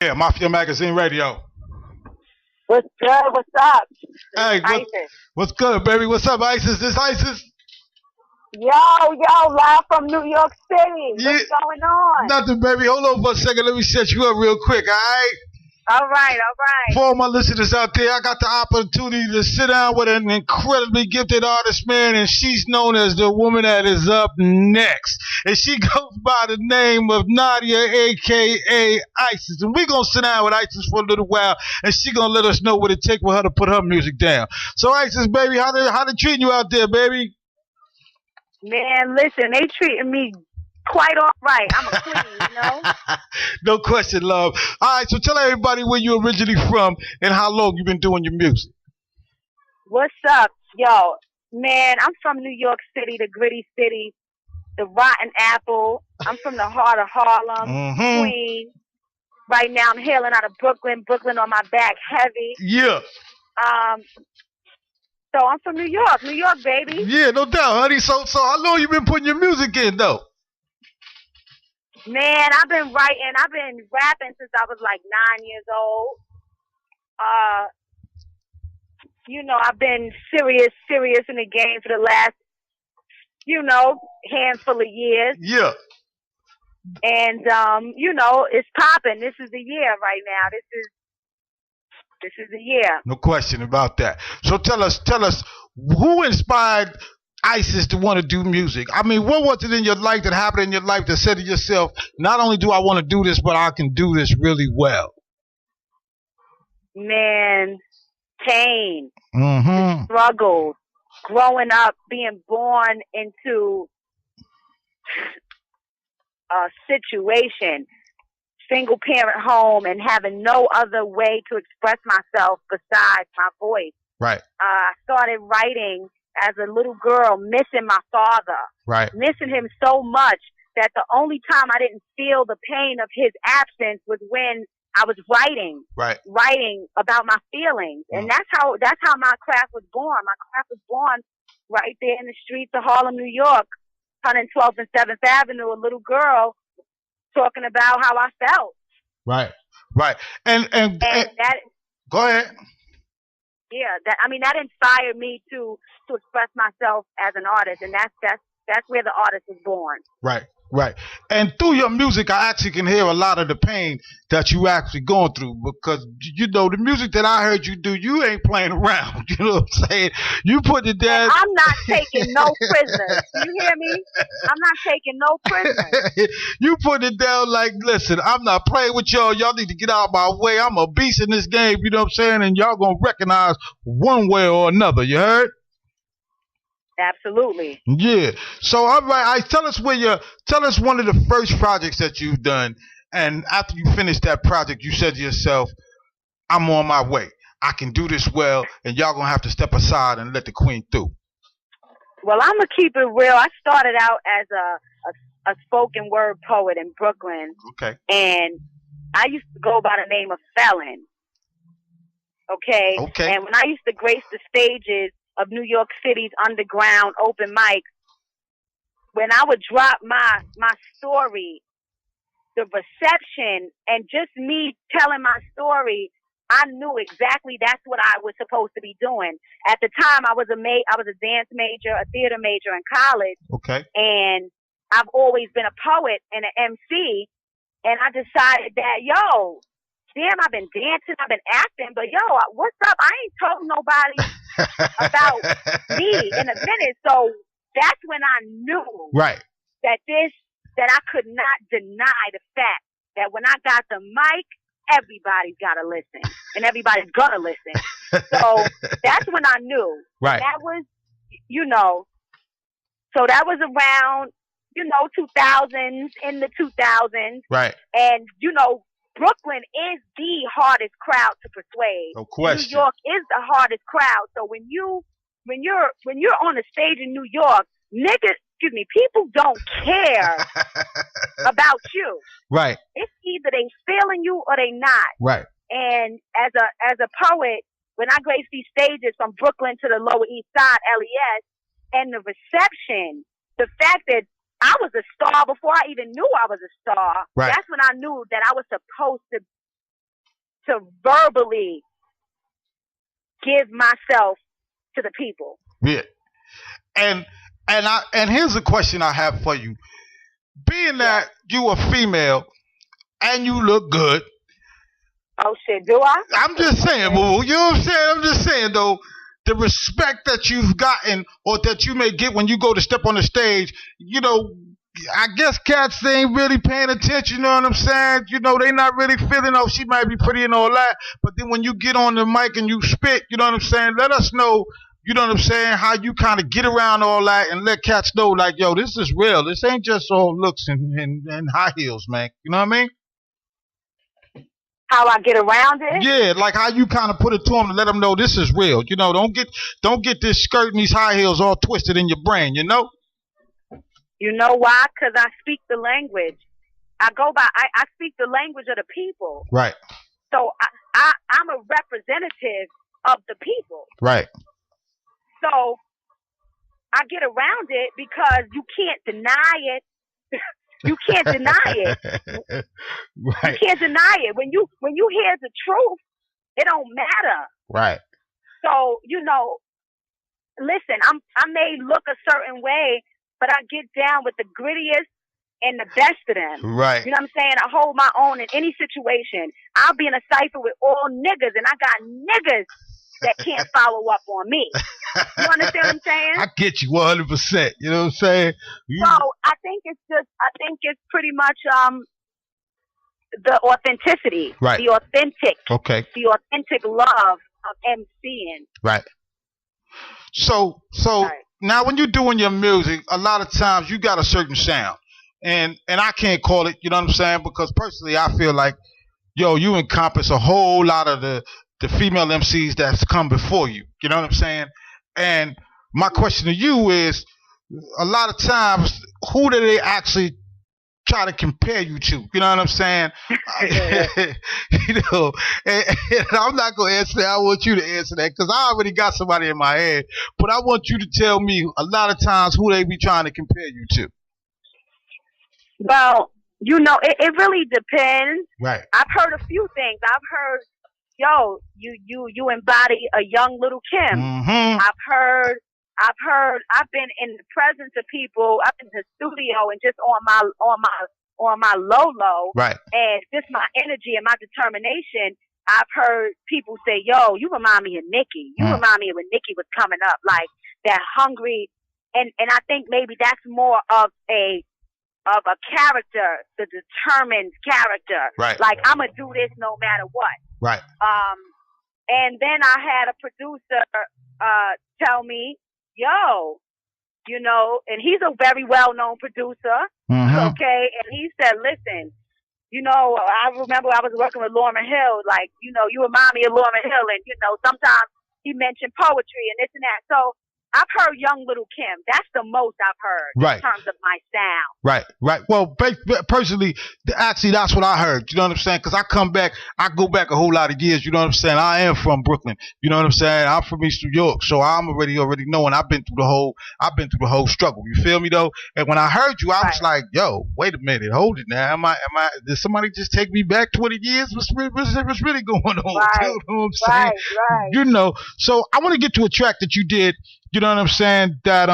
Yeah, Mafia Magazine Radio. What's good? What's up? This is Hey, Isis. what's good, baby? What's up, Isis? This Isis? Yo, live from New York City. Yeah, What's going on? nothing, baby. Hold on for a second. Let me set you up real quick, all right? All right, all right. For all my listeners out there, I got the opportunity to sit down with an incredibly gifted artist, man, and she's known as the woman that is up next. And she goes by the name of Nadia, a.k.a. Isis. And we're going to sit down with Isis for a little while, and she's going to let us know what it takes for her to put her music down. So, Isis, baby, how they treating you out there, baby? Man, listen, they treating me quite all right. I'm a queen. No question, love. All right, so tell everybody where you originally from and how long you've been doing your music. What's up? Yo, man, I'm from New York City, the gritty city, the rotten apple. I'm from the heart of Harlem, Queens. Right now, I'm hailing out of Brooklyn on my back, heavy. Yeah. So I'm from New York, baby. Yeah, no doubt, honey. So how long you been putting your music in, though? Man, I've been rapping since I was like 9 years old. I've been serious in the game for the last, handful of years. Yeah. And it's popping. This is the year right now. This is the year. No question about that. So tell us, who inspired Isis to want to do music? I mean, what was it in your life that happened in your life that said to yourself, not only do I want to do this, but I can do this really well? Man, pain, struggle, growing up, being born into a situation, single parent home, and having no other way to express myself besides my voice. Right. I started writing as a little girl, missing my father. Right. Missing him so much that the only time I didn't feel the pain of his absence was when I was writing. Right. Writing about my feelings. And that's how my craft was born. My craft was born right there in the streets of Harlem, New York, 112th and 7th Avenue, a little girl talking about how I felt. Right. And that, go ahead. Yeah, that inspired me to express myself as an artist, and that's where the artist was born. Right. And through your music, I actually can hear a lot of the pain that you actually going through, because the music that I heard you do, you ain't playing around. You know what I'm saying? You put it down. And I'm not taking no prisoners. You hear me? I'm not taking no prisoners. You put it down like, listen, I'm not playing with y'all. Y'all need to get out of my way. I'm a beast in this game. You know what I'm saying? And y'all gonna recognize one way or another. You heard? Absolutely. Yeah. So all right, tell us one of the first projects that you've done, and after you finished that project, you said to yourself, "I'm on my way. I can do this well, and y'all gonna have to step aside and let the queen through." Well, I'm gonna keep it real. I started out as a spoken word poet in Brooklyn. Okay. And I used to go by the name of Felon. Okay. And when I used to grace the stages of New York City's underground open mics, when I would drop my story, the reception and just me telling my story, I knew exactly that's what I was supposed to be doing. At the time, I was a dance major, a theater major in college. Okay. And I've always been a poet and an MC, and I decided that, damn, I've been dancing, I've been acting, but what's up? I ain't told nobody about me in a minute. So that's when I knew that I could not deny the fact that when I got the mic, everybody's got to listen, and everybody's going to listen. So that's when I knew. Right. That was, so that was around, 2000s, in the 2000s. Right. And, Brooklyn is the hardest crowd to persuade. No question. New York is the hardest crowd. So when you're on the stage in New York, people don't care about you. Right. It's either they feeling you or they not. Right. And as a poet, when I grace these stages from Brooklyn to the Lower East Side, LES, and the reception, the fact that I was a star before I even knew I was a star. Right. That's when I knew that I was supposed to to verbally give myself to the people. Yeah. And here's a question I have for you. Being that you a female and you look good. Oh shit, do I? I'm just saying, boo. You know what I'm saying? I'm just saying though, the respect that you've gotten or that you may get when you go to step on the stage, you know, I guess cats ain't really paying attention, you know what I'm saying? You know, they not really feeling, oh, she might be pretty and all that. But then when you get on the mic and you spit, you know what I'm saying? Let us know, you know what I'm saying, how you kind of get around all that and let cats know, like, yo, this is real. This ain't just all looks and high heels, man. You know what I mean? How I get around it? Yeah, like how you kind of put it to them to let them know this is real. You know, don't get this skirt and these high heels all twisted in your brain, you know? You know why? Because I speak the language. I speak the language of the people. Right. So I'm a representative of the people. Right. So I get around it because you can't deny it. You can't deny it. Right. You can't deny it. When you hear the truth, it don't matter. Right. So, you know, listen, I may look a certain way, but I get down with the grittiest and the best of them. Right. You know what I'm saying? I hold my own in any situation. I'll be in a cipher with all niggas, and I got niggas that can't follow up on me. You understand what I'm saying? I get you 100%. You know what I'm saying? So I think it's pretty much the authenticity. Right. The authentic. Okay. The authentic love of MCing. Right. So right. Now when you're doing your music, a lot of times you got a certain sound. And I can't call it, you know what I'm saying? Because personally I feel like, yo, you encompass a whole lot of the female MCs that's come before you. You know what I'm saying? And my question to you is, a lot of times, who do they actually try to compare you to? You know what I'm saying? You know, and I'm not going to answer that. I want you to answer that because I already got somebody in my head. But I want you to tell me a lot of times who they be trying to compare you to. Well, you know, it really depends. Right. I've heard a few things. I've heard, yo, you embody a young little Kim. Mm-hmm. I've been in the presence of people. I've been in the studio and just on my low, right? And just my energy and my determination. I've heard people say, "Yo, you remind me of Nikki. You remind me of when Nikki was coming up, like that hungry." And I think maybe that's more of a character, the determined character. Right. Like I'm gonna do this no matter what. Right. And then I had a producer tell me, yo, you know, and he's a very well-known producer, okay? And he said, listen, you know, I remember I was working with Lauryn Hill, like, you know, you remind me of Lauryn Hill, and, you know, sometimes he mentioned poetry and this and that. So I've heard Young Little Kim. That's the most I've heard in terms of my sound. Right, right. Well, personally, actually, that's what I heard. You know what I'm saying? Because I go back a whole lot of years. You know what I'm saying? I am from Brooklyn. You know what I'm saying? I'm from East New York, so I'm already knowing. I've been through the whole struggle. You feel me though? And when I heard you, I was like, yo, wait a minute, hold it now. Did somebody just take me back 20 years? What's really going on? Right, you know what I'm saying? Right. You know. So I want to get to a track that you did. You know what I'm saying? That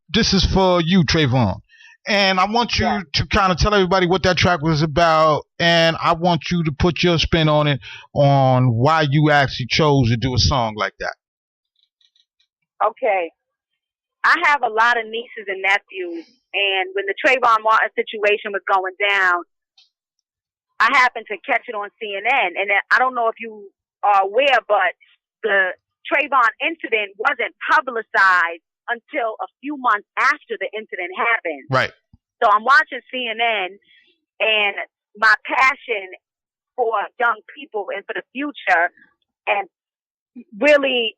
this is for you, Trayvon. And I want you to kind of tell everybody what that track was about, and I want you to put your spin on it, on why you actually chose to do a song like that. Okay. I have a lot of nieces and nephews, and when the Trayvon Martin situation was going down, I happened to catch it on CNN, and I don't know if you are aware, but the Trayvon incident wasn't publicized until a few months after the incident happened. Right. So I'm watching CNN, and my passion for young people and for the future, and really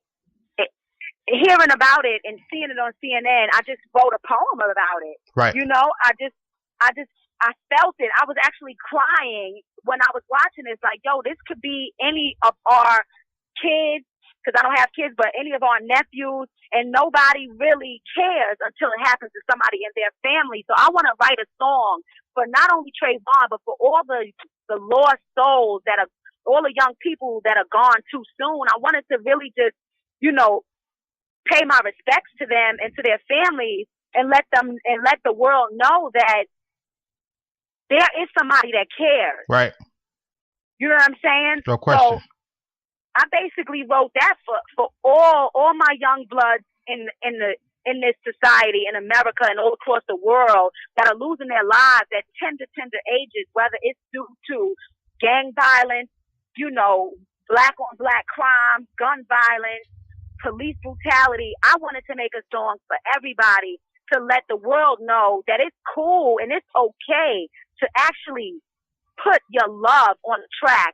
hearing about it and seeing it on CNN, I just wrote a poem about it. Right. You know, I felt it. I was actually crying when I was watching this. Like, yo, this could be any of our kids. Because I don't have kids, but any of our nephews, and nobody really cares until it happens to somebody in their family. So I want to write a song for not only Trayvon, but for all the lost souls that are all the young people that are gone too soon. I wanted to really just, you know, pay my respects to them and to their families and let the world know that there is somebody that cares. Right. You know what I'm saying? No question. So I basically wrote that for all my young bloods in this society, in America and all across the world that are losing their lives at tender ages, whether it's due to gang violence, you know, black on black crime, gun violence, police brutality. I wanted to make a song for everybody to let the world know that it's cool and it's okay to actually put your love on the track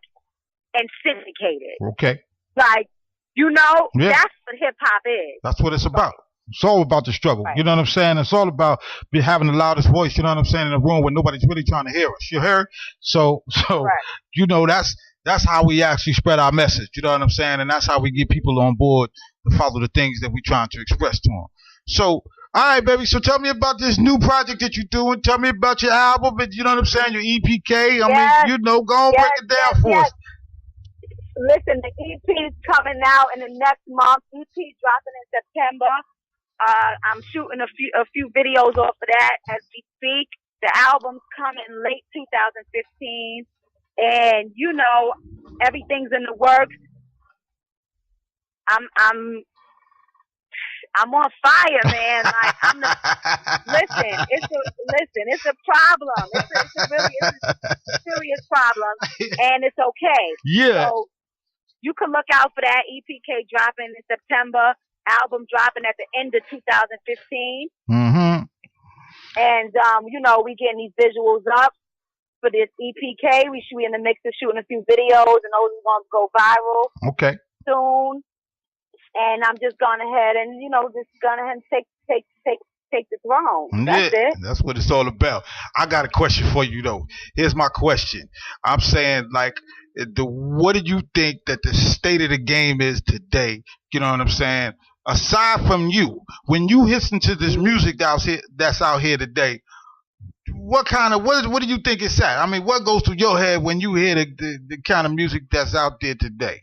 and syndicate it. Okay. Like, you know, yeah. That's what hip hop is. That's what it's about. It's all about the struggle. Right. You know what I'm saying? It's all about having the loudest voice, you know what I'm saying, in a room where nobody's really trying to hear us. You hear? So right. You know, that's how we actually spread our message. You know what I'm saying? And that's how we get people on board to follow the things that we're trying to express to them. So, all right, baby. So tell me about this new project that you're doing. Tell me about your album. You know what I'm saying? Your EPK. I mean, you know, go on, break it down for us. Listen, the EP is coming out in the next month. EP dropping in September. I'm shooting a few videos off of that as we speak. The album's coming late 2015, and you know everything's in the works. I'm on fire, man. Like listen, it's a problem. It's a serious problem, and it's okay. Yeah. So you can look out for that EPK dropping in September. Album dropping at the end of 2015. Mm-hmm. And, you know, we getting these visuals up for this EPK. We in the mix of shooting a few videos, and those are going to go viral. Okay. Soon. And I'm just going ahead and, you know, take the throne. That's it. That's what it's all about. I got a question for you, though. Here's my question. I'm saying, like, what do you think that the state of the game is today? You know what I'm saying? Aside from you, when you listen to this music that's out here today, what do you think it's at? I mean, what goes through your head when you hear the kind of music that's out there today?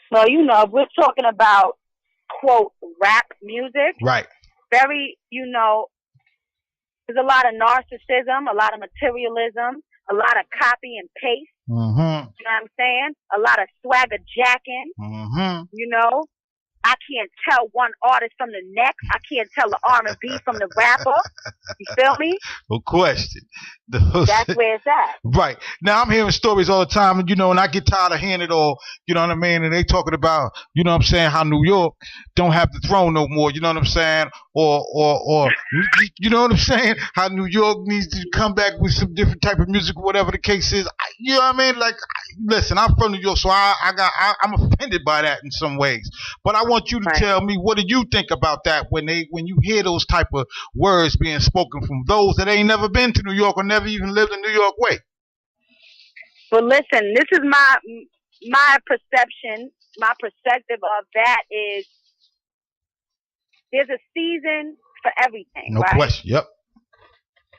Well, you know, if we're talking about, quote, rap music. Right. Very, you know, there's a lot of narcissism, a lot of materialism, a lot of copy and paste. Mm-hmm. You know what I'm saying? A lot of swagger jacking. Mm-hmm. You know? I can't tell one artist from the next. I can't tell the R&B from the rapper. You feel me? No question. That's where it's at. Right. Now, I'm hearing stories all the time, and, you know, and I get tired of hearing it all, you know what I mean? And they talking about, you know what I'm saying, how New York don't have the throne no more, you know what I'm saying? Or you know what I'm saying? How New York needs to come back with some different type of music, whatever the case is. You know what I mean? Like, listen, I'm from New York, so I'm offended by that in some ways. But I want you to tell me, what do you think about that when you hear those type of words being spoken from those that ain't never been to New York or never even lived in New York way? Well, listen, this is my perception, my perspective of that is there's a season for everything, no right? question, yep.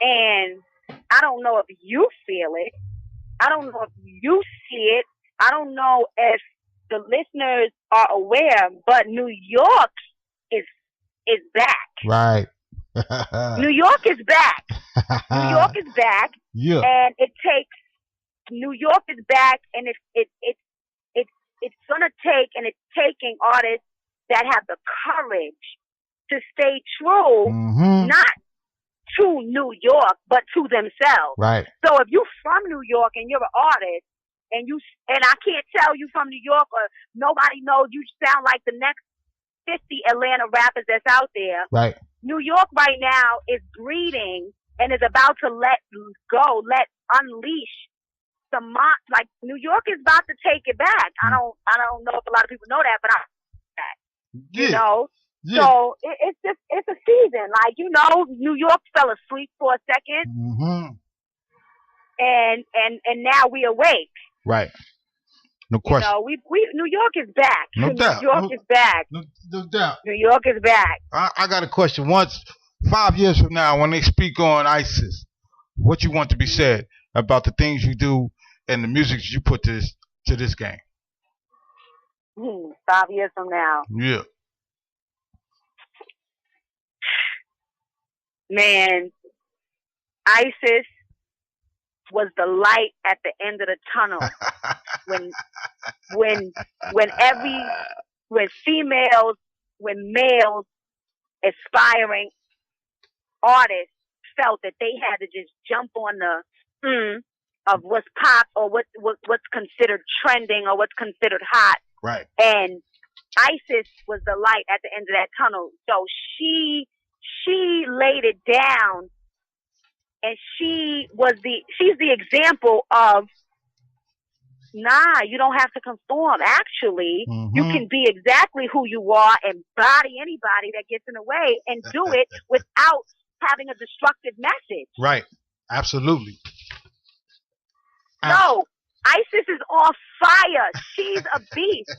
And I don't know if you feel it. I don't know if you see it. I don't know if the listeners are aware, but New York is back. Right. New York is back. New York is back. Yeah. And it takes New York is back, and it's gonna take, and it's taking artists that have the courage to stay true, not to New York, but to themselves. Right. So if you're from New York and you're an artist, and I can't tell you from New York, or nobody knows, you sound like the next 50 Atlanta rappers that's out there. Right. New York right now is breeding and is about to let unleash some like New York is about to take it back. I don't know if a lot of people know that, but you know. Yeah. So it's a season. Like, you know, New York fell asleep for a second. And now we awake. Right. No question. You know, New York is back. No doubt. New York is back. No doubt. New York is back. I got a question. 5 years from now, when they speak on ISIS, what you want to be said about the things you do and the music you put to this game? 5 years from now. Yeah. Man, ISIS was the light at the end of the tunnel. when males, aspiring artists felt that they had to just jump on the of what's pop or what's considered trending or what's considered hot. Right. And ISIS was the light at the end of that tunnel. So she laid it down, and she's the example of, nah, you don't have to conform. Actually, you can be exactly who you are and body anybody that gets in the way and do it without having a destructive message. Right. Absolutely. No, ISIS is on fire. She's a beast,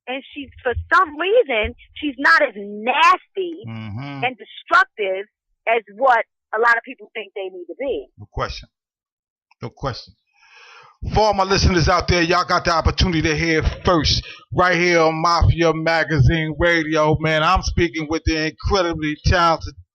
and she's for some reason she's not as nasty and destructive as what a lot of people think they need to be. No question. For all my listeners out there, y'all got the opportunity to hear it first right here on Mafia Magazine Radio, man. I'm speaking with the incredibly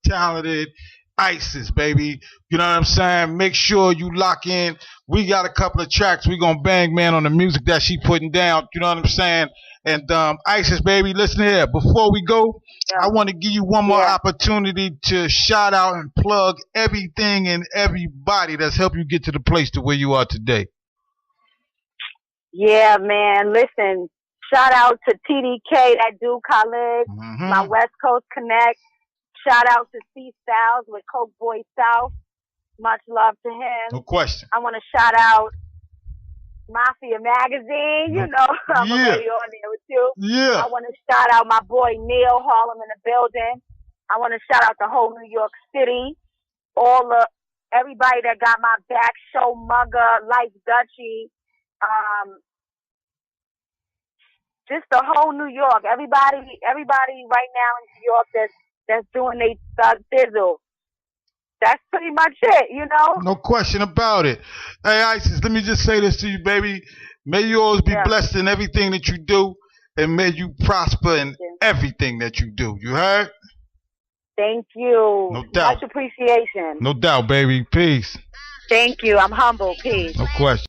talented ISIS, baby. You know what I'm saying? Make sure you lock in. We got a couple of tracks we gonna bang, man, on the music that she putting down. You know what I'm saying? And ISIS, baby, listen here. Before we go, I want to give you one more opportunity to shout out and plug everything and everybody that's helped you get to the place to where you are today. Yeah, man. Listen, shout out to TDK, that dude Khalid, my West Coast Connect. Shout out to C Styles with Coke Boy South. Much love to him. No question. I want to shout out Mafia Magazine. You know, I'm already on there with you. Yeah. I want to shout out my boy Neil Harlem in the building. I want to shout out the whole New York City. Everybody that got my back, Show Mugger, Life Dutchy. Just the whole New York. Everybody right now in New York that's doing they thug thizzle. That's pretty much it, you know? No question about it. Hey, ISIS, let me just say this to you, baby. May you always be blessed in everything that you do, and may you prosper in everything that you do. You heard? Thank you. No doubt. Much appreciation. No doubt, baby. Peace. Thank you. I'm humble. Peace. No question.